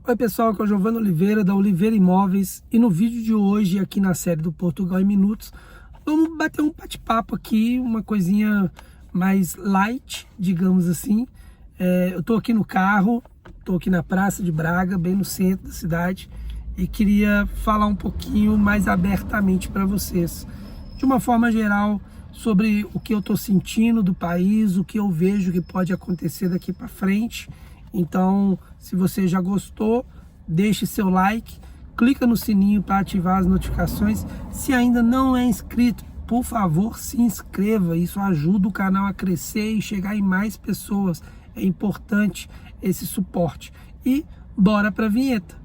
Oi pessoal, aqui é o Giovanni Oliveira da Oliveira Imóveis e no vídeo de hoje aqui na série do Portugal em Minutos vamos bater um bate-papo aqui, uma coisinha mais light, digamos assim. Eu tô aqui no carro, tô aqui na Praça de Braga, bem no centro da cidade, e queria falar um pouquinho mais abertamente para vocês, de uma forma geral, sobre o que eu tô sentindo do país, o que eu vejo que pode acontecer daqui para frente. Então, se você já gostou, deixe seu like, clica no sininho para ativar as notificações. Se ainda não é inscrito, por favor, se inscreva. Isso ajuda o canal a crescer e chegar em mais pessoas. É importante esse suporte. E bora para a vinheta.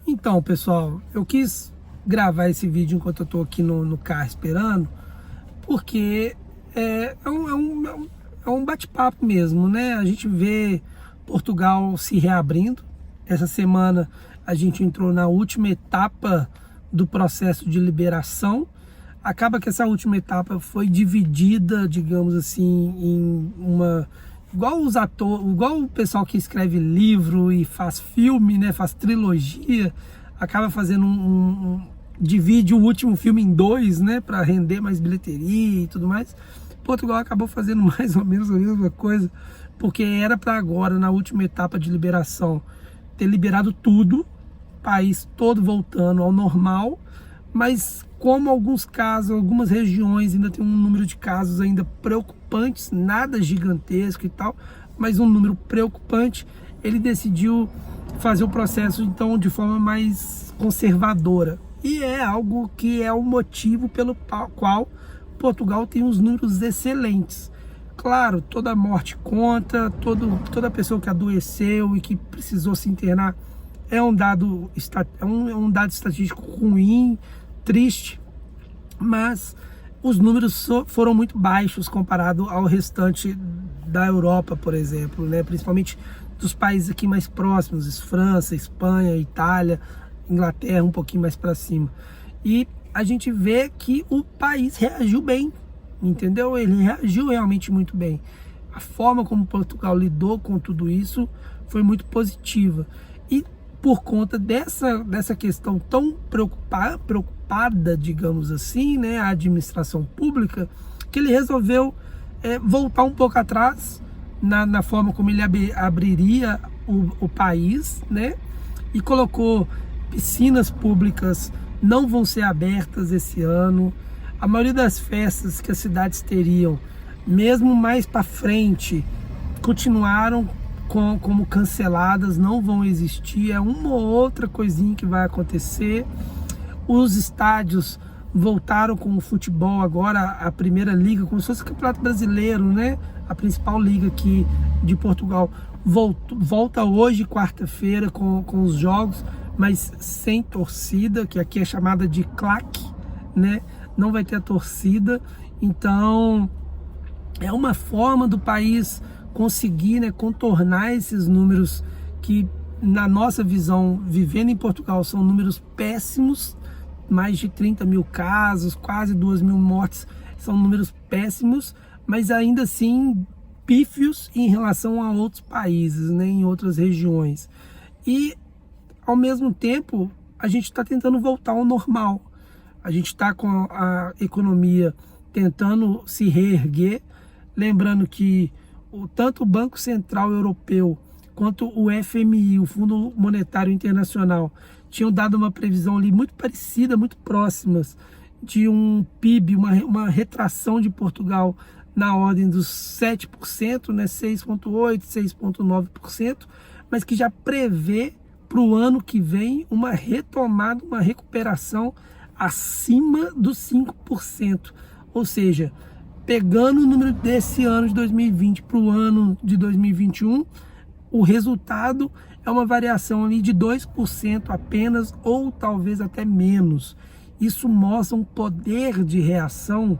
Então, pessoal, eu quis gravar esse vídeo enquanto eu tô aqui no carro esperando, porque é um bate-papo mesmo, né? A gente vê Portugal se reabrindo. Essa semana a gente entrou na última etapa do processo de liberação. Acaba que essa última etapa foi dividida, digamos assim, em uma... Igual os atores, igual o pessoal que escreve livro e faz filme, né? Faz trilogia, acaba fazendo divide o último filme em dois, né, para render mais bilheteria e tudo mais. Portugal acabou fazendo mais ou menos a mesma coisa, porque era para agora, na última etapa de liberação, ter liberado tudo, país todo voltando ao normal, mas como alguns casos, algumas regiões ainda tem um número de casos ainda preocupantes, nada gigantesco e tal, mas um número preocupante, ele decidiu fazer o processo então de forma mais conservadora. E é algo que é o motivo pelo qual Portugal tem uns números excelentes. Claro, toda morte conta, toda pessoa que adoeceu e que precisou se internar é um dado estatístico ruim, triste, mas os números foram muito baixos comparado ao restante da Europa, por exemplo, né? Principalmente dos países aqui mais próximos, França, Espanha, Itália, Inglaterra, um pouquinho mais para cima. E a gente vê que o país reagiu bem, entendeu? Ele reagiu realmente muito bem. A forma como Portugal lidou com tudo isso foi muito positiva. E por conta dessa questão tão preocupada, digamos assim, né, a administração pública, que ele resolveu voltar um pouco atrás na forma como ele abriria o país, né, e colocou piscinas públicas não vão ser abertas esse ano. A maioria das festas que as cidades teriam, mesmo mais para frente, continuaram como canceladas, não vão existir. É uma ou outra coisinha que vai acontecer. Os estádios voltaram com o futebol agora, a primeira liga, como se fosse o Campeonato Brasileiro, né? A principal liga aqui de Portugal. Volta hoje, quarta-feira, com os jogos, mas sem torcida, que aqui é chamada de claque, né? Não vai ter a torcida. Então é uma forma do país conseguir, né, contornar esses números que, na nossa visão, vivendo em Portugal, são números péssimos. Mais de 30 mil casos, quase 2 mil mortes, são números péssimos, mas ainda assim pífios em relação a outros países, né, em outras regiões. E ao mesmo tempo, a gente está tentando voltar ao normal. A gente está com a economia tentando se reerguer. Lembrando que tanto o Banco Central Europeu quanto o FMI, o Fundo Monetário Internacional, tinham dado uma previsão ali muito parecida, muito próximas, de um PIB, uma retração de Portugal na ordem dos 7%, né, 6,8%, 6,9%, mas que já prevê para o ano que vem uma retomada, uma recuperação acima dos 5%. Ou seja, pegando o número desse ano de 2020 para o ano de 2021, o resultado é uma variação ali de 2% apenas, ou talvez até menos. Isso mostra um poder de reação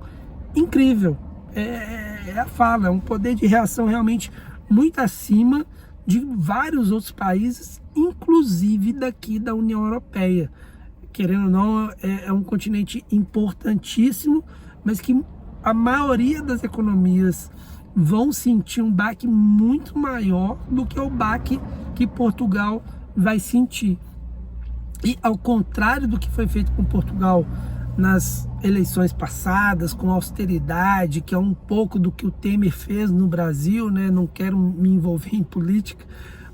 incrível. É a fala, é um poder de reação realmente muito acima de vários outros países, inclusive daqui da União Europeia. Querendo ou não, é um continente importantíssimo, mas que a maioria das economias vão sentir um baque muito maior do que o baque que Portugal vai sentir. E ao contrário do que foi feito com Portugal nas eleições passadas, com austeridade, que é um pouco do que o Temer fez no Brasil, né? Não quero me envolver em política,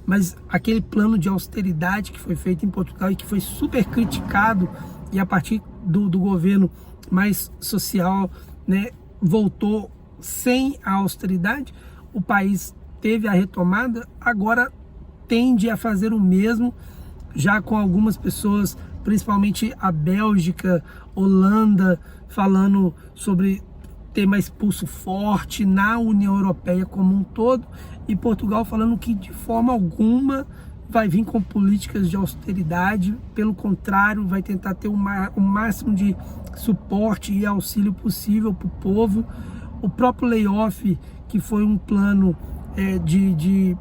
mas aquele plano de austeridade que foi feito em Portugal e que foi super criticado, e a partir do governo mais social, né, voltou sem a austeridade, o país teve a retomada, agora tende a fazer o mesmo, já com algumas pessoas, principalmente a Bélgica, Holanda, falando sobre ter mais pulso forte na União Europeia como um todo, e Portugal falando que de forma alguma vai vir com políticas de austeridade, pelo contrário, vai tentar ter o máximo de suporte e auxílio possível para o povo. O próprio layoff, que foi um plano de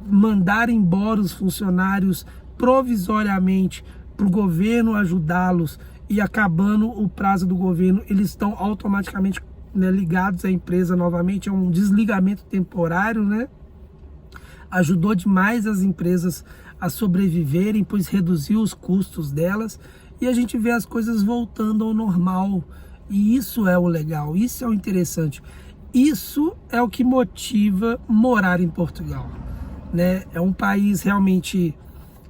mandar embora os funcionários provisoriamente para o governo ajudá-los, e acabando o prazo do governo, eles estão automaticamente, né, ligados à empresa novamente. É um desligamento temporário, né? Ajudou demais as empresas a sobreviverem, pois reduziu os custos delas, e a gente vê as coisas voltando ao normal. E isso é o legal, isso é o interessante. Isso é o que motiva morar em Portugal, né? É um país realmente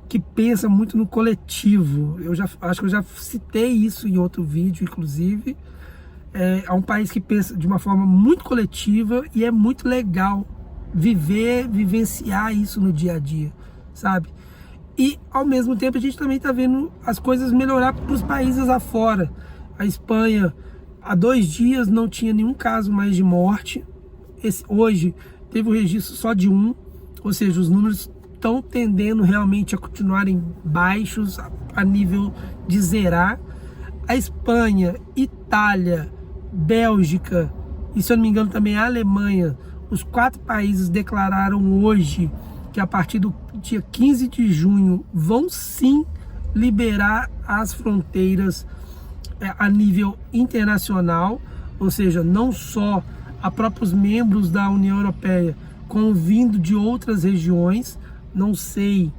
que pensa muito no coletivo. Acho que eu já citei isso em outro vídeo, inclusive. É um país que pensa de uma forma muito coletiva, e é muito legal vivenciar isso no dia a dia, sabe? E ao mesmo tempo a gente também está vendo as coisas melhorar para os países afora. A Espanha, há 2 dias não tinha nenhum caso mais de morte. Hoje teve o registro só de 1, ou seja, os números estão tendendo realmente a continuarem baixos, a nível de zerar. A Espanha, Itália, Bélgica e, se eu não me engano, também a Alemanha, os 4 países declararam hoje que a partir do dia 15 de junho vão sim liberar as fronteiras a nível internacional, ou seja, não só a próprios membros da União Europeia, como vindo de outras regiões. Não sei,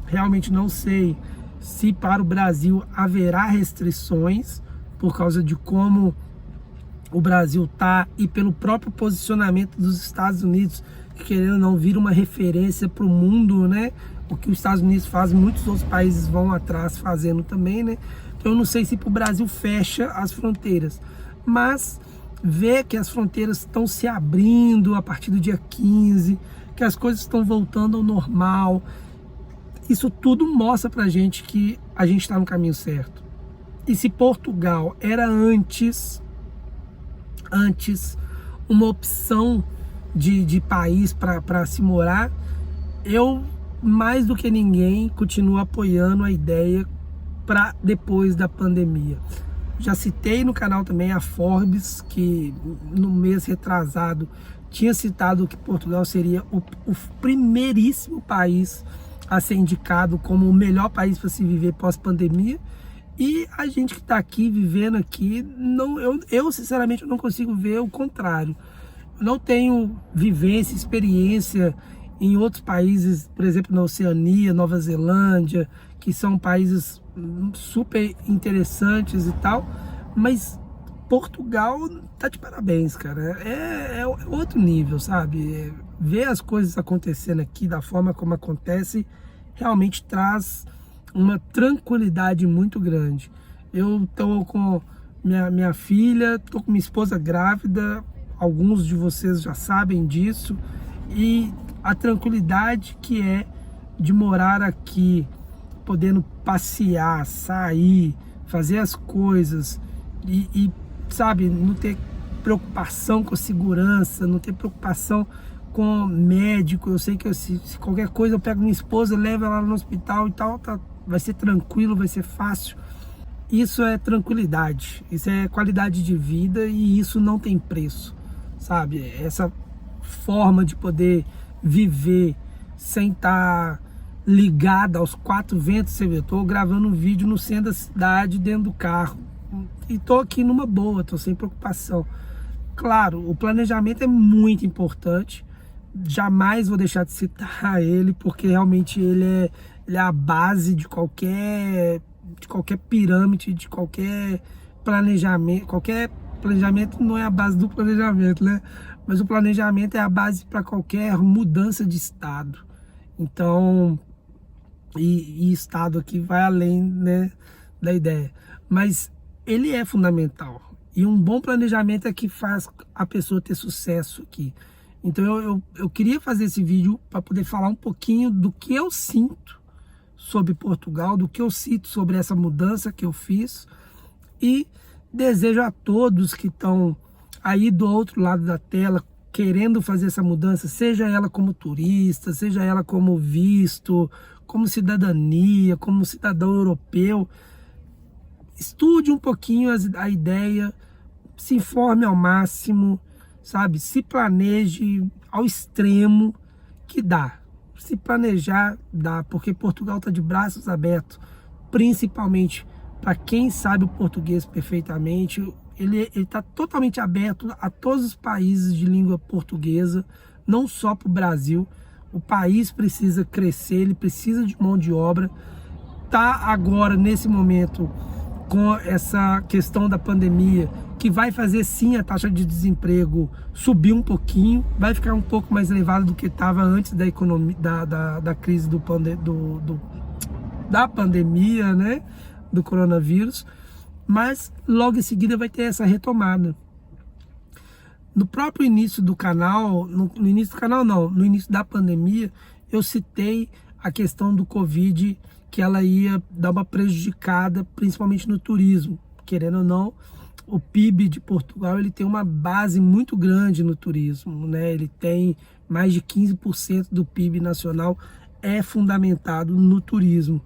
realmente não sei se para o Brasil haverá restrições por causa de como o Brasil está, e pelo próprio posicionamento dos Estados Unidos, que, querendo ou não, vira uma referência para o mundo, né? O que os Estados Unidos fazem, muitos outros países vão atrás fazendo também, né? Então eu não sei se para o Brasil fecha as fronteiras, mas ver que as fronteiras estão se abrindo a partir do dia 15, que as coisas estão voltando ao normal, isso tudo mostra pra gente que a gente está no caminho certo. E se Portugal era antes uma opção de país para se morar, eu, mais do que ninguém, continuo apoiando a ideia para depois da pandemia. Já citei no canal também a Forbes, que no mês retrasado tinha citado que Portugal seria o primeiríssimo país a ser indicado como o melhor país para se viver pós-pandemia. E a gente que está aqui, vivendo aqui, eu sinceramente não consigo ver o contrário. Eu não tenho vivência, experiência em outros países, por exemplo, na Oceania, Nova Zelândia, que são países super interessantes e tal, mas Portugal tá de parabéns, cara. É outro nível, sabe? Ver as coisas acontecendo aqui da forma como acontece realmente traz uma tranquilidade muito grande. Eu tô com minha filha, tô com minha esposa grávida, alguns de vocês já sabem disso, e a tranquilidade que é de morar aqui, podendo passear, sair, fazer as coisas e sabe, não ter preocupação com segurança, não ter preocupação com médico. Eu sei que se qualquer coisa eu pego minha esposa, levo ela no hospital e tal, vai ser tranquilo, vai ser fácil. Isso é tranquilidade, isso é qualidade de vida, e isso não tem preço, sabe? Essa forma de poder viver sem estar ligado aos 4 ventos. Você vê, eu tô gravando um vídeo no centro da cidade, dentro do carro, E tô aqui numa boa, tô sem preocupação. Claro, o planejamento é muito importante. Jamais vou deixar de citar ele, porque realmente ele é a base de qualquer pirâmide, de qualquer planejamento. Qualquer planejamento não é a base do planejamento, né? Mas o planejamento é a base para qualquer mudança de estado. Então, e estado aqui vai além, né, da ideia. Mas ele é fundamental. E um bom planejamento é que faz a pessoa ter sucesso aqui. Então eu queria fazer esse vídeo para poder falar um pouquinho do que eu sinto sobre Portugal, do que eu sinto sobre essa mudança que eu fiz. E desejo a todos que estão aí do outro lado da tela querendo fazer essa mudança, seja ela como turista, seja ela como visto, como cidadania, como cidadão europeu. Estude um pouquinho a ideia, se informe ao máximo, sabe? Se planeje ao extremo, que dá. Se planejar, dá, porque Portugal está de braços abertos, principalmente para quem sabe o português perfeitamente. Ele está totalmente aberto a todos os países de língua portuguesa, não só para o Brasil. O país precisa crescer, ele precisa de mão de obra. Está agora, nesse momento, com essa questão da pandemia, que vai fazer sim a taxa de desemprego subir um pouquinho, vai ficar um pouco mais elevada do que estava antes da economia, da crise da pandemia, né, do coronavírus, mas logo em seguida vai ter essa retomada. No próprio início do canal, no início da pandemia, eu citei a questão do Covid, que ela ia dar uma prejudicada, principalmente no turismo. Querendo ou não, o PIB de Portugal ele tem uma base muito grande no turismo, né? Ele tem mais de 15% do PIB nacional é fundamentado no turismo.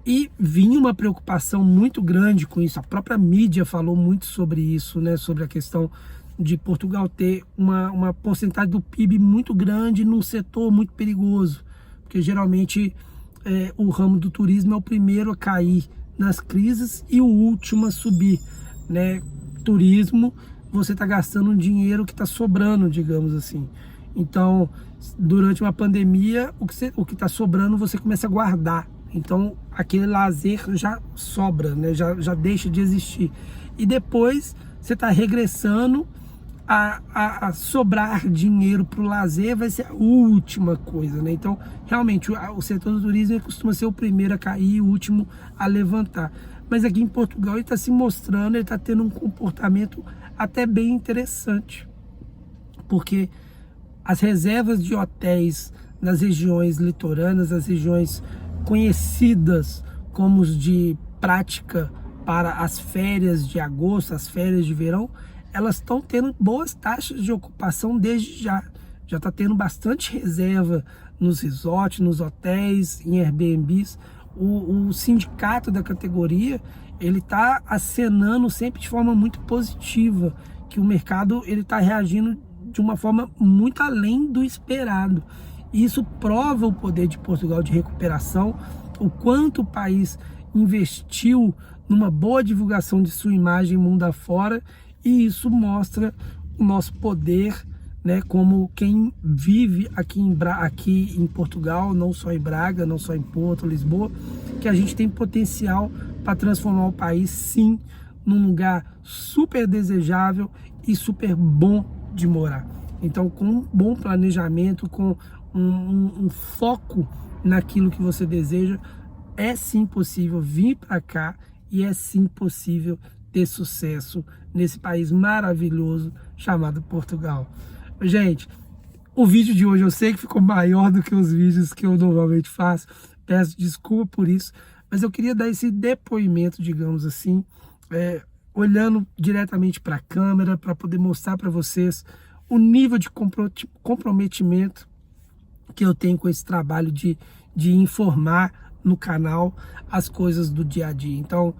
E vinha uma preocupação muito grande com isso. A própria mídia falou muito sobre isso, né? Sobre a questão de Portugal ter uma porcentagem do PIB muito grande num setor muito perigoso, porque geralmente o ramo do turismo é o primeiro a cair nas crises e o último a subir, né? Turismo, você está gastando um dinheiro que está sobrando, digamos assim. Então, durante uma pandemia, o que está sobrando você começa a guardar. Então, aquele lazer já sobra, né? Já deixa de existir. E depois você está regressando a sobrar dinheiro para o lazer, vai ser a última coisa, né? Então, realmente, o setor do turismo costuma ser o primeiro a cair e o último a levantar. Mas aqui em Portugal ele está se mostrando, ele está tendo um comportamento até bem interessante. Porque as reservas de hotéis nas regiões litorâneas, as regiões conhecidas como os de prática para as férias de agosto, as férias de verão, elas estão tendo boas taxas de ocupação desde já. Já está tendo bastante reserva nos resorts, nos hotéis, em Airbnbs. O sindicato da categoria, ele está acenando sempre de forma muito positiva, que o mercado ele está reagindo de uma forma muito além do esperado. E isso prova o poder de Portugal de recuperação, o quanto o país investiu numa boa divulgação de sua imagem mundo afora, e isso mostra o nosso poder, né, como quem vive aqui em Portugal, não só em Braga, não só em Porto, Lisboa, que a gente tem potencial para transformar o país, sim, num lugar super desejável e super bom de morar. Então, com um bom planejamento, com um foco naquilo que você deseja, é sim possível vir para cá e é sim possível ter sucesso nesse país maravilhoso chamado Portugal. Gente, o vídeo de hoje eu sei que ficou maior do que os vídeos que eu normalmente faço, peço desculpa por isso, mas eu queria dar esse depoimento, digamos assim, olhando diretamente para a câmera, para poder mostrar para vocês o nível de comprometimento que eu tenho com esse trabalho de informar no canal as coisas do dia a dia. Então,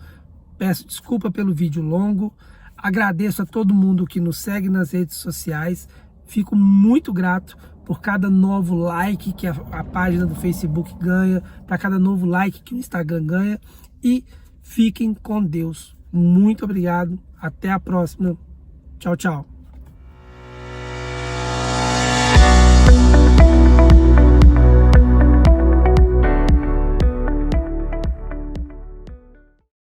peço desculpa pelo vídeo longo, agradeço a todo mundo que nos segue nas redes sociais, fico muito grato por cada novo like que a página do Facebook ganha, para cada novo like que o Instagram ganha, e fiquem com Deus. Muito obrigado. Até a próxima. Tchau, tchau.